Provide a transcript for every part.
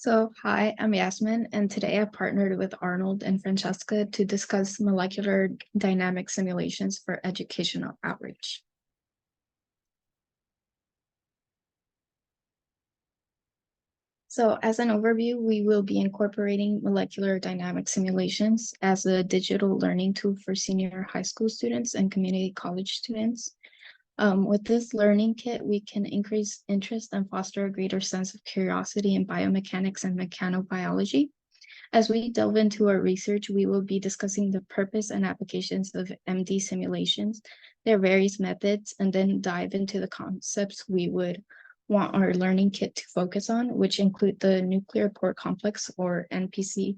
Hi, I'm Yasmin, and today I partnered with Arnold and Francesca to discuss molecular dynamic simulations for educational outreach. So as an overview, we will be incorporating molecular dynamic simulations as a digital learning tool for senior high school students and community college students. With this learning kit, we can increase interest and foster a greater sense of curiosity in biomechanics and mechanobiology. As we delve into our research, we will be discussing the purpose and applications of MD simulations, their various methods, and then dive into the concepts we would want our learning kit to focus on, which include the nuclear pore complex, or NPC,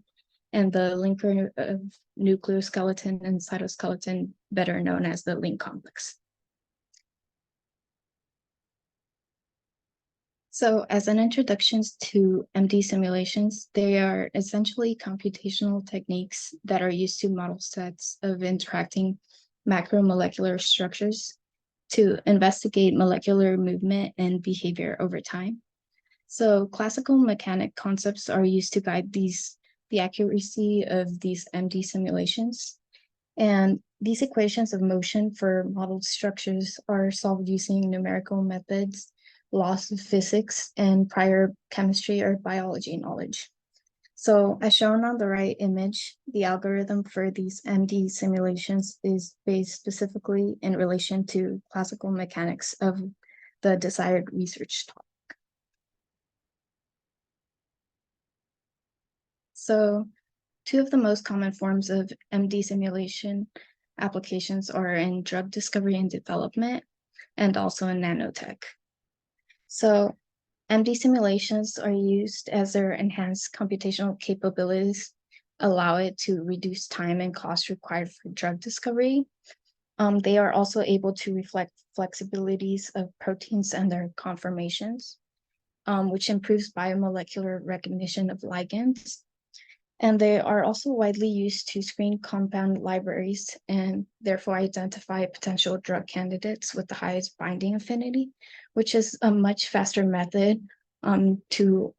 and the linker of nucleoskeleton and cytoskeleton, better known as the LINC complex. So as an introduction to MD simulations, they are essentially computational techniques that are used to model sets of interacting macromolecular structures to investigate molecular movement and behavior over time. So classical mechanic concepts are used to guide the accuracy of these MD simulations. And these equations of motion for modeled structures are solved using numerical methods, laws of physics, and prior chemistry or biology knowledge. So as shown on the right image, the algorithm for these MD simulations is based specifically in relation to classical mechanics of the desired research topic. So two of the most common forms of MD simulation applications are in drug discovery and development, and also in nanotech. So MD simulations are used as their enhanced computational capabilities allow it to reduce time and cost required for drug discovery. They are also able to reflect flexibilities of proteins and their conformations, which improves biomolecular recognition of ligands. And they are also widely used to screen compound libraries and therefore identify potential drug candidates with the highest binding affinity, which is a much faster method to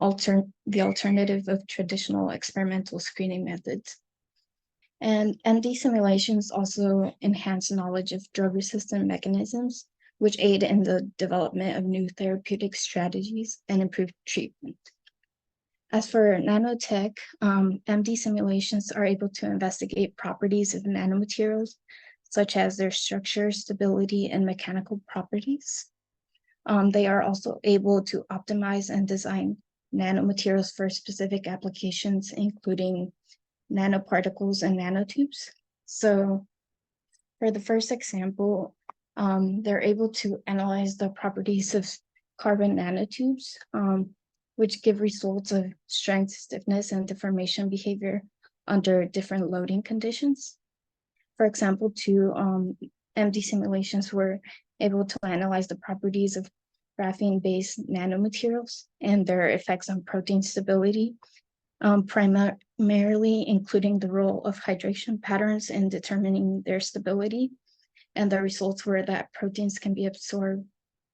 the alternative of traditional experimental screening methods. And MD simulations also enhance knowledge of drug-resistant mechanisms, which aid in the development of new therapeutic strategies and improve treatment. As for nanotech, MD simulations are able to investigate properties of nanomaterials, such as their structure, stability, and mechanical properties. They are also able to optimize and design nanomaterials for specific applications, including nanoparticles and nanotubes. So for the first example, they're able to analyze the properties of carbon nanotubes, which give results of strength, stiffness, and deformation behavior under different loading conditions. For example, two MD simulations were able to analyze the properties of graphene-based nanomaterials and their effects on protein stability, primarily including the role of hydration patterns in determining their stability. And the results were that proteins can be absorbed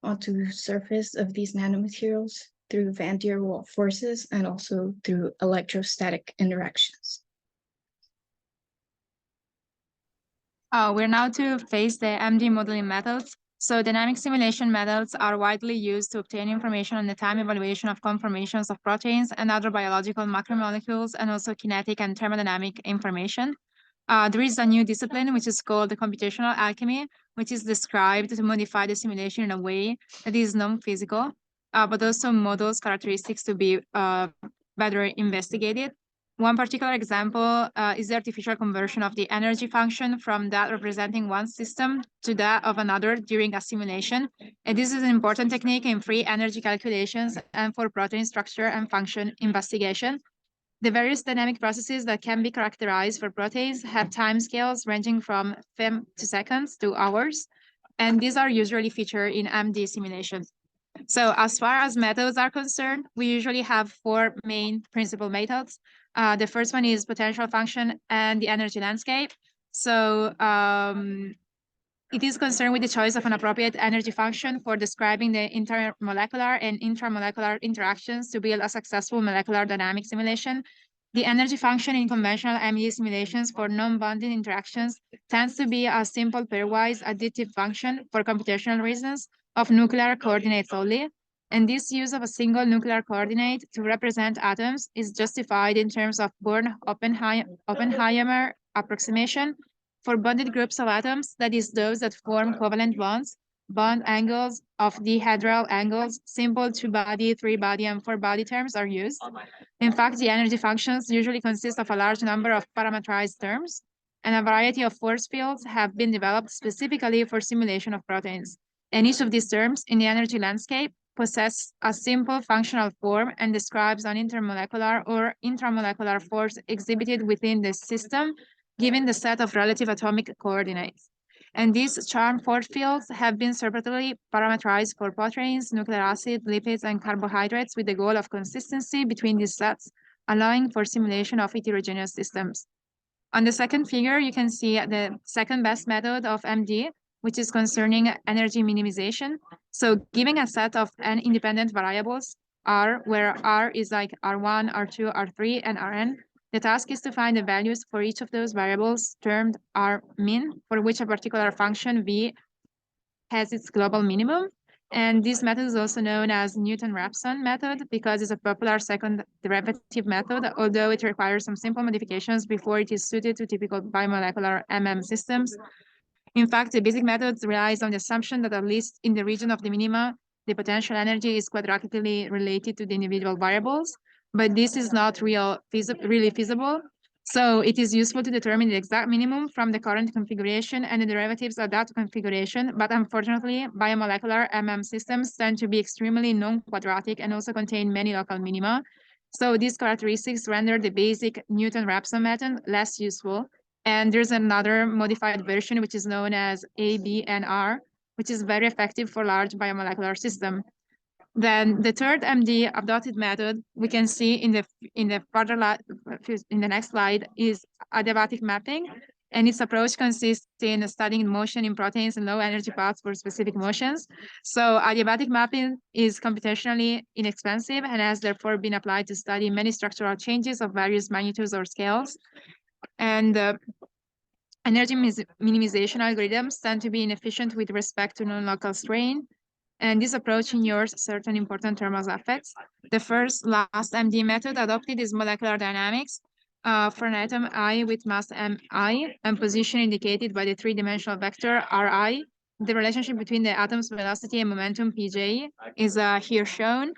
onto the surface of these nanomaterials through van der Waals forces and also through electrostatic interactions. We're now to face the MD modeling methods. So dynamic simulation methods are widely used to obtain information on the time evaluation of conformations of proteins and other biological macromolecules, and also kinetic and thermodynamic information. There is a new discipline, which is called the computational alchemy, which is described to modify the simulation in a way that is non-physical, but also models characteristics to be better investigated. One particular example is the artificial conversion of the energy function from that representing one system to that of another during a simulation. And this is an important technique in free energy calculations and for protein structure and function investigation. The various dynamic processes that can be characterized for proteins have timescales ranging from femtoseconds to hours, and these are usually featured in MD simulations. So as far as methods are concerned, we usually have four main principal methods. The first one is potential function and the energy landscape. So It is concerned with the choice of an appropriate energy function for describing the intermolecular and intramolecular interactions to build a successful molecular dynamic simulation. The energy function in conventional ME simulations for non-bonding interactions tends to be a simple pairwise additive function for computational reasons of nuclear coordinates only. And this use of a single nuclear coordinate to represent atoms is justified in terms of Born-Oppenheimer approximation for bonded groups of atoms, that is, those that form covalent bonds. Bond angles of dihedral angles, simple two-body, three-body, and four-body terms are used. In fact, the energy functions usually consist of a large number of parametrized terms, and a variety of force fields have been developed specifically for simulation of proteins. And each of these terms in the energy landscape possess a simple functional form and describes an intermolecular or intramolecular force exhibited within the system, given the set of relative atomic coordinates. And these charm force fields have been separately parameterized for proteins, nucleic acids, lipids, and carbohydrates with the goal of consistency between these sets, allowing for simulation of heterogeneous systems. On the second figure, you can see the second best method of MD, which is concerning energy minimization. So giving a set of n independent variables, R, where R is like R1, R2, R3, and Rn, the task is to find the values for each of those variables termed R min, for which a particular function V has its global minimum. And this method is also known as Newton-Raphson method because it's a popular second derivative method, although it requires some simple modifications before it is suited to typical bimolecular MM systems. In fact, the basic method relies on the assumption that at least in the region of the minima, the potential energy is quadratically related to the individual variables, but this is not really feasible. So it is useful to determine the exact minimum from the current configuration and the derivatives of that configuration, but unfortunately, biomolecular MM systems tend to be extremely non-quadratic and also contain many local minima. So these characteristics render the basic Newton-Raphson method less useful. And there's another modified version, which is known as ABNR, which is very effective for large biomolecular system. Then the third MD adopted method we can see in the next slide is adiabatic mapping, and its approach consists in studying motion in proteins and low energy paths for specific motions. So adiabatic mapping is computationally inexpensive and has therefore been applied to study many structural changes of various magnitudes or scales. And energy minimization algorithms tend to be inefficient with respect to non-local strain. And this approach ignores certain important thermal effects. The last MD method adopted is molecular dynamics for an atom I with mass mi and position indicated by the three-dimensional vector Ri. The relationship between the atom's velocity and momentum Pj is here shown.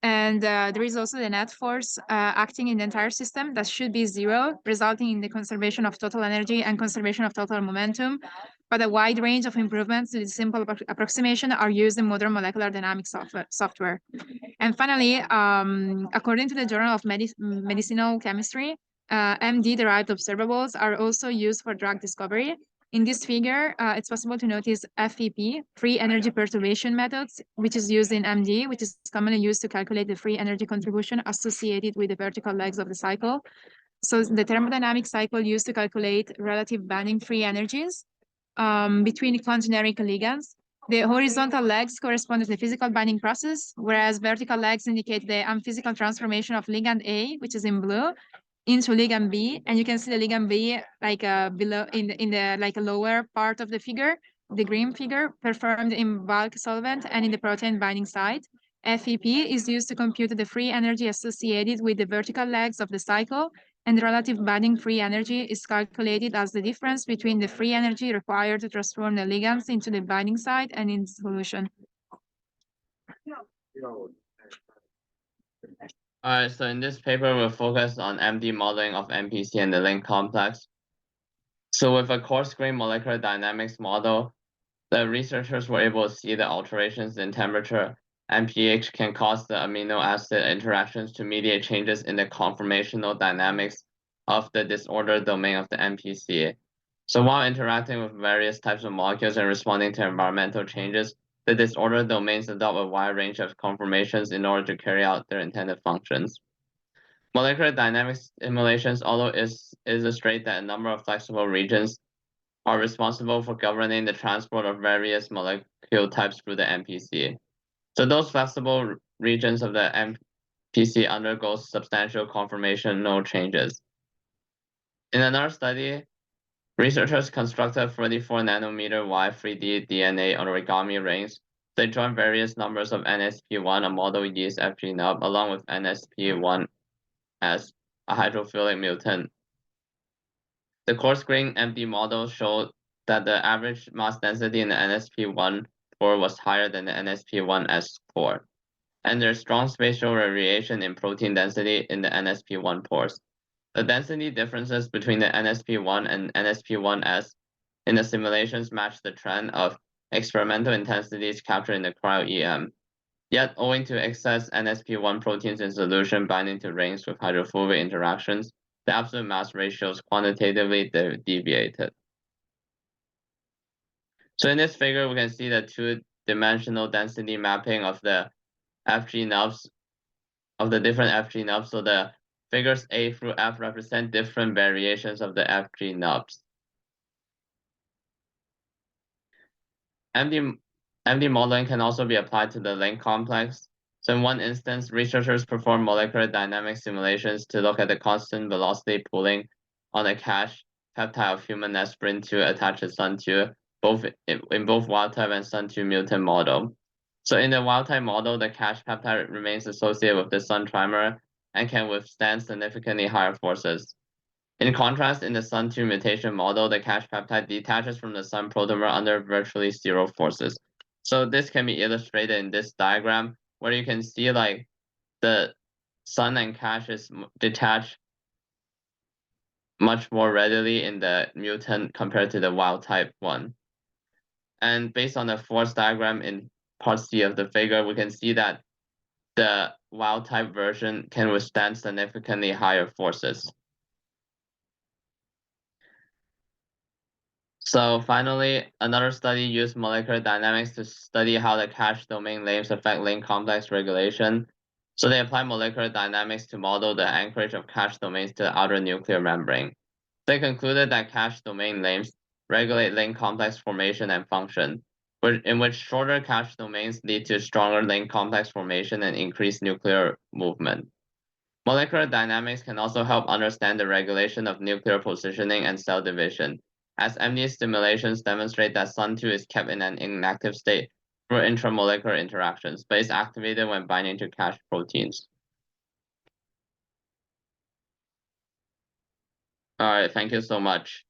And there is also the net force acting in the entire system that should be zero, resulting in the conservation of total energy and conservation of total momentum. But a wide range of improvements to the simple approximation are used in modern molecular dynamics software. And finally, according to the Journal of Medicinal Chemistry, MD-derived observables are also used for drug discovery. In this figure, it's possible to notice FEP, free energy perturbation methods, which is used in MD, which is commonly used to calculate the free energy contribution associated with the vertical legs of the cycle. So the thermodynamic cycle used to calculate relative binding free energies between congeneric ligands. The horizontal legs correspond to the physical binding process, whereas vertical legs indicate the unphysical transformation of ligand A, which is in blue, into ligand B, and you can see the ligand B like below in the like a lower part of the figure, the green figure, performed in bulk solvent and in the protein binding site. FEP is used to compute the free energy associated with the vertical legs of the cycle, and the relative binding free energy is calculated as the difference between the free energy required to transform the ligands into the binding site and in solution. All right, so in this paper, we'll focus on MD modeling of NPC and the LINC complex. So with a coarse-grained molecular dynamics model, the researchers were able to see the alterations in temperature and pH can cause the amino acid interactions to mediate changes in the conformational dynamics of the disordered domain of the NPC. So while interacting with various types of molecules and responding to environmental changes, the disordered domains adopt a wide range of conformations in order to carry out their intended functions. Molecular dynamics simulations also illustrate that a number of flexible regions are responsible for governing the transport of various molecule types through the MPC. So those flexible regions of the MPC undergo substantial conformational changes. In another study, researchers constructed 34 nanometer wide 3D DNA origami rings. They joined various numbers of NSP1, a model yeast FG nub, along with NSP1S, a hydrophilic mutant. The coarse-grained MD model showed that the average mass density in the NSP1 pore was higher than the NSP1S pore, and there's strong spatial variation in protein density in the NSP1 pores. The density differences between the NSP1 and NSP1S in the simulations match the trend of experimental intensities captured in the cryo-EM. Yet, owing to excess NSP1 proteins in solution binding to rings with hydrophobic interactions, the absolute mass ratios quantitatively deviated. So in this figure, we can see the two-dimensional density mapping of the FG nubs, of the different FG nubs. So the figures A through F represent different variations of the FG nubs. MD modeling can also be applied to the LINC complex. So in one instance, researchers performed molecular dynamic simulations to look at the constant velocity pooling on a cache peptide of human aspirin 2 attached to SUN2, in both wild-type and SUN2 mutant model. So in the wild-type model, the cache peptide remains associated with the SUN trimer and can withstand significantly higher forces. In contrast, in the SUN2 mutation model, the cache peptide detaches from the SUN protomer under virtually zero forces. So this can be illustrated in this diagram, where you can see like the SUN and cache is detached much more readily in the mutant compared to the wild type one. And based on the force diagram in part C of the figure, we can see that the wild type version can withstand significantly higher forces. So finally, another study used molecular dynamics to study how the cache domain names affect LINC complex regulation. So they applied molecular dynamics to model the anchorage of cache domains to the outer nuclear membrane. They concluded that cache domain names regulate LINC complex formation and function, in which shorter cache domains lead to stronger LINC complex formation and increased nuclear movement. Molecular dynamics can also help understand the regulation of nuclear positioning and cell division, as MD simulations demonstrate that SUN2 is kept in an inactive state through intramolecular interactions, but is activated when binding to cache proteins. All right, thank you so much.